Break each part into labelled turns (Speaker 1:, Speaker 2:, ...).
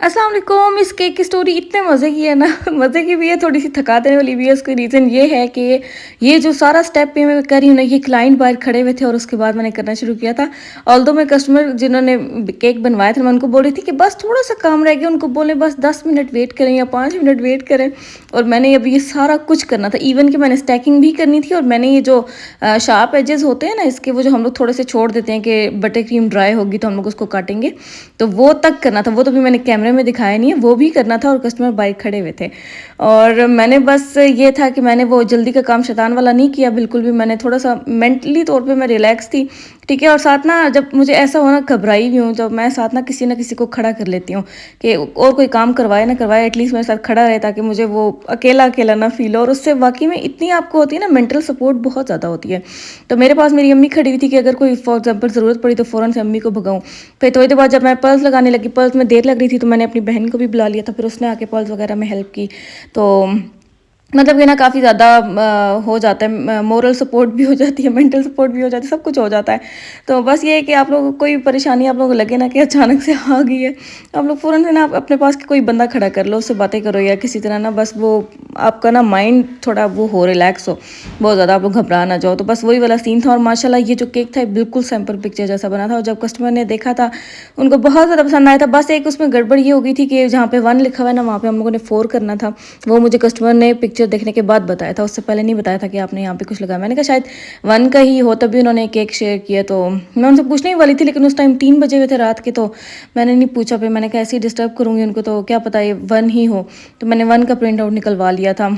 Speaker 1: अस्सलाम वालेकुम। इस केक की स्टोरी इतने मज़े की है ना मज़े की भी है, थोड़ी सी थका देने वाली भी है। उसका रीज़न ये है कि ये जो सारा स्टेप पे मैं कर रही हूँ ना, ये क्लाइंट बाहर खड़े हुए थे और उसके बाद मैंने करना शुरू किया था। ऑल्दो मैं कस्टमर जिन्होंने केक बनवाया था, मैं उनको बोल रही थी कि बस थोड़ा सा काम रह गया, उनको बोलें बस 10 मिनट वेट करें या 5 मिनट वेट करें। और मैंने अभी ये सारा कुछ करना था, इवन कि मैंने स्टैकिंग भी करनी थी। और मैंने ये जो शार्प एजेस होते हैं ना इसके, वो जो हम लोग थोड़े से छोड़ देते हैं कि बटर क्रीम ड्राई होगी तो हम लोग उसको काटेंगे, तो वो तक करना था। वो तो भी मैंने कैमरे में दिखाया नहीं है, वो भी करना था। और कस्टमर बाइक खड़े हुए थे और मैंने बस ये था कि मैंने वो जल्दी का काम शैतान वाला नहीं किया बिल्कुल भी। मैंने थोड़ा सा मेंटली तौर पे मैं रिलैक्स थी, ठीक है। और साथ ना जब मुझे ऐसा हो ना, घबराई भी हूँ, जब मैं साथ ना किसी को खड़ा कर लेती हूँ कि और कोई काम करवाए ना करवाए, एटलीस्ट मेरे साथ खड़ा रहे, ताकि मुझे वो अकेला अकेला ना फील हो। और उससे वाकई में इतनी आपको होती है ना, मेंटल सपोर्ट बहुत ज़्यादा होती है। तो मेरे पास मेरी अम्मी खड़ी हुई थी कि अगर कोई फॉर एग्जाम्पल ज़रूरत पड़ी तो फ़ौरन से अम्मी को भगाऊँ। फिर थोड़ी देर बाद जब मैं पर्स लगाने लगी, पर्स में देर लग रही थी, तो मैंने अपनी बहन को भी बुला लिया था। फिर उसने आके पर्स वगैरह में हेल्प की। तो मतलब कि ना काफ़ी ज़्यादा हो जाता है, मोरल सपोर्ट भी हो जाती है, मेंटल सपोर्ट भी हो जाती है, सब कुछ हो जाता है। तो बस ये है कि आप लोगों को कोई परेशानी आप लोगों को लगे ना कि अचानक से आ गई है, आप लोग फ़ौरन से ना अपने पास के कोई बंदा खड़ा कर लो, उससे बातें करो या किसी तरह ना, बस वो आपका ना माइंड थोड़ा वो हो, रिलैक्स हो, बहुत ज़्यादा आप लोग घबरा ना जाओ। तो बस वही वाला सीन था। और माशाल्लाह ये जो केक था बिल्कुल सैंपल पिक्चर जैसा बना था। और जब कस्टमर ने देखा था, उनको बहुत ज़्यादा पसंद आया था। बस एक उसमें गड़बड़ ये हो गई थी कि जहाँ पे 1 लिखा हुआ है ना, वहाँ पे हम लोगों ने 4 करना था। वो मुझे कस्टमर ने पिक्चर देखने के बाद बताया था, उससे पहले नहीं बताया था कि आपने यहाँ पे कुछ लगाया। मैंने कहा शायद 1 का ही हो, तभी उन्होंने केक शेयर किया। तो मैं उनसे पूछने ही वाली थी, लेकिन उस टाइम 3 बजे हुए थे रात के, तो मैंने नहीं पूछा। फिर मैंने कहा ऐसे ही डिस्टर्ब करूँगी उनको, तो क्या पता ये 1 ही हो। तो मैंने 1 का प्रिंट आउट निकलवा लिया था।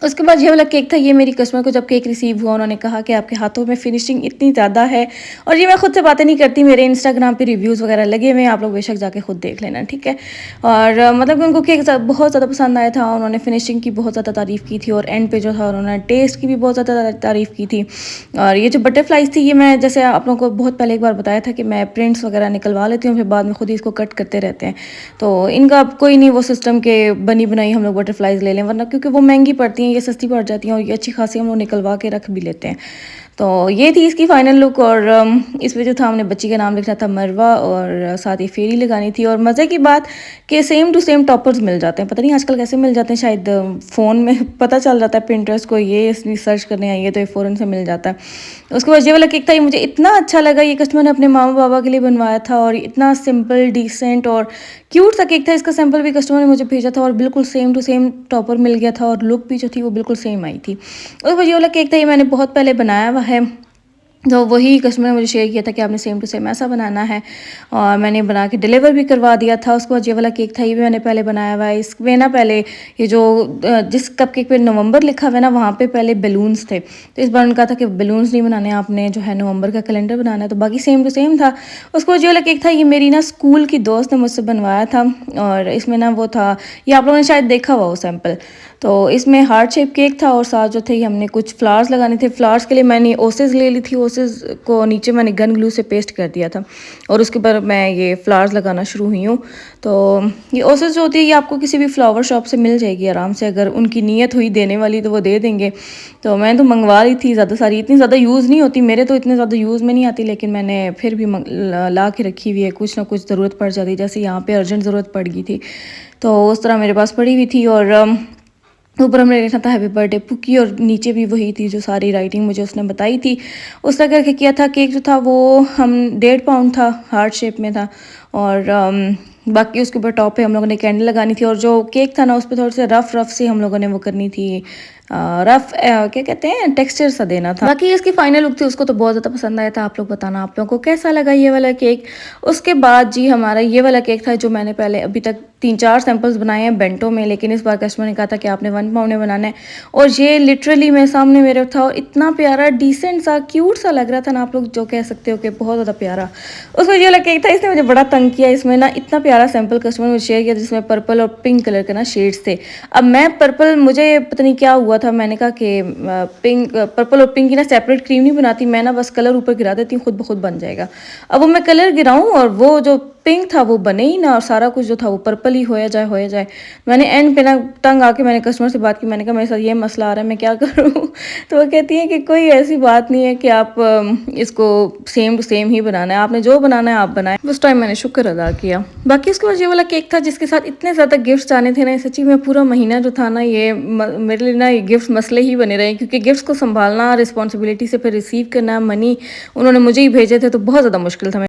Speaker 1: उसके बाद ये वाला केक था, ये मेरी कस्टमर को जब केक रिसीव हुआ, उन्होंने कहा कि आपके हाथों में फिनिशिंग इतनी ज़्यादा है। और ये मैं खुद से बातें नहीं करती, मेरे इंस्टाग्राम पे रिव्यूज़ वगैरह लगे हुए हैं, आप लोग बेशक जाके खुद देख लेना, ठीक है। और मतलब कि उनको केक बहुत ज़्यादा पसंद आया था। उन्होंने फिनिशिंग की बहुत ज़्यादा तारीफ़ की थी, और एंड पे जो था उन्होंने टेस्ट की भी बहुत ज़्यादा तारीफ़ की थी। और ये जो बटरफ्लाइज़ थी, ये मैं जैसे आप लोगों को बहुत पहले एक बार बताया था कि मैं प्रिंट्स वगैरह निकलवा लेती हूँ, फिर बाद में खुद ही इसको कट करते रहते हैं। तो इनका अब कोई नहीं वो सिस्टम के बनी बनाई हम लोग बटरफ्लाइज़ ले लें, वरना क्योंकि वो महंगी पड़ती हैं, ये सस्ती पड़ जाती हैं, और ये अच्छी खासी हम लोग निकलवा के रख भी लेते हैं। तो ये थी इसकी फाइनल लुक। और इसमें जो था हमने बच्ची का नाम लिखना था मरवा, और साथ ही फेरी लगानी थी। और मज़े की बात कि सेम टू सेम टॉपर्स मिल जाते हैं, पता नहीं आजकल कैसे मिल जाते हैं, शायद फ़ोन में पता चल जाता है, पिंटरेस्ट को ये सर्च करने आइए तो ये फ़ौरन से मिल जाता है। उसके बाद ये वाला केक था, ये मुझे इतना अच्छा लगा। ये कस्टमर ने अपने मामा बाबा के लिए बनवाया था, और इतना सिंपल डिसेंट और क्यूट सा केक था। इसका सैंपल भी कस्टमर ने मुझे भेजा था, और बिल्कुल सेम टू सेम टॉपर मिल गया था, और लुक भी जो थी वो बिल्कुल सेम आई थी। और वो ये वाला केक था, ये मैंने बहुत पहले बनाया हुआ है, तो वही कस्टमर ने मुझे शेयर किया था कि आपने सेम टू सेम ऐसा बनाना है, और मैंने बना के डिलीवर भी करवा दिया था। उसके बाद ये वाला केक था, ये भी मैंने पहले बनाया हुआ है। इसमें ना पहले ये जो जिस कप केक पे नवंबर लिखा हुआ है ना, वहाँ पे पहले बलून्स थे। तो इस बार उन्होंने कहा था कि बलून्स नहीं बनाने, आपने जो है नवंबर का कैलेंडर बनाना है। तो बाकी सेम टू सेम था। उसके बाद ये वाला केक था, ये मेरी ना स्कूल की दोस्त ने मुझसे बनवाया था। और इसमें ना वो था, ये आप लोगों ने शायद देखा हुआ वो सैम्पल। तो इसमें हार्ट शेप केक था, और साथ जो थे हमने कुछ फ्लावर्स लगाने थे। फ्लावर्स के लिए मैंने ओसेस ले ली थी, ओसेस को नीचे मैंने गन ग्लू से पेस्ट कर दिया था, और उसके ऊपर मैं ये फ्लावर्स लगाना शुरू हुई हूँ। तो ये ओसेस जो होती है, ये आपको किसी भी फ्लावर शॉप से मिल जाएगी आराम से, अगर उनकी नीयत हुई देने वाली तो वो दे देंगे। तो मैं तो मंगवा रही थी ज़्यादा सारी, इतनी ज़्यादा यूज़ नहीं होती, मेरे तो इतने ज़्यादा यूज़ में नहीं आती, लेकिन मैंने फिर भी ला के रखी हुई है, कुछ ना कुछ ज़रूरत पड़ जाती, जैसे यहाँ पे अर्जेंट ज़रूरत पड़ गई थी, तो उस तरह मेरे पास पड़ी हुई थी। और ऊपर हमने लिखा था हैप्पी बर्थडे पुकी, और नीचे भी वही थी जो सारी राइटिंग मुझे उसने बताई थी, उस तरह करके किया था। केक जो था वो हम 1.5 पाउंड था, हार्ट शेप में था। और बाकी उसके ऊपर टॉप पे हम लोगों ने कैंडल लगानी थी, और जो केक था ना उस पर थोड़े से रफ़ रफ़ से हम लोगों ने वो करनी थी, रफ़ क्या कहते हैं, टेक्सचर सा देना था। बाकी इसकी फाइनल लुक थी, उसको तो बहुत ज़्यादा पसंद आया था। आप लोग बताना आप लोगों को कैसा लगा ये वाला केक। उसके बाद जी हमारा ये वाला केक था, जो मैंने पहले अभी तक 3-4 सैंपल्स बनाए हैं बेंटो में, लेकिन इस बार कस्टमर ने कहा था कि आपने 1 पाउंड में बनाना है। और ये लिटरली मेरे सामने मेरे था, और इतना प्यारा डिसेंट सा क्यूट सा लग रहा था ना, आप लोग जो कह सकते हो कि बहुत ज़्यादा प्यारा। उसमें ये वाला केक था, इसने मुझे बड़ा तंग किया। इसमें ना इतना प्यारा सैंपल कस्टमर ने शेयर किया, जिसमें पर्पल और पिंक कलर के ना शेड्स थे। अब मैं पर्पल, मुझे पता नहीं क्या हुआ हुआ था, मैंने कहा कि पिंक पर्पल और पिंक की ना सेपरेट क्रीम नहीं बनाती, मैं ना बस कलर ऊपर गिरा देती हूँ, खुद ब खुद बन जाएगा। अब वो मैं कलर गिराऊँ और वो जो पिंक था वो बने ही ना, और सारा कुछ जो था वो पर्पल ही होया जाए होया जाए। मैंने एंड पे ना तंग आके मैंने कस्टमर से बात की, मैंने कहा मेरे साथ ये मसला आ रहा है, मैं क्या करूँ? तो वो कहती है कि कोई ऐसी बात नहीं है कि आप इसको सेम टू सेम ही बनाना है, आपने जो बनाना है आप बनाएं। उस टाइम मैंने शुक्र अदा किया। बाकी उसके बाद ये वाला केक था जिसके साथ इतने ज़्यादा गिफ्ट्स आने थे ना, सच्ची में पूरा महीना जो था ना ये मेरे लिए ना ये गिफ्ट मसले ही बने रहे, क्योंकि गिफ्ट्स को संभालना, रिस्पॉन्सिबिलिटी से फिर रिसीव करना, मनी उन्होंने मुझे ही भेजे थे, तो बहुत ज़्यादा मुश्किल था।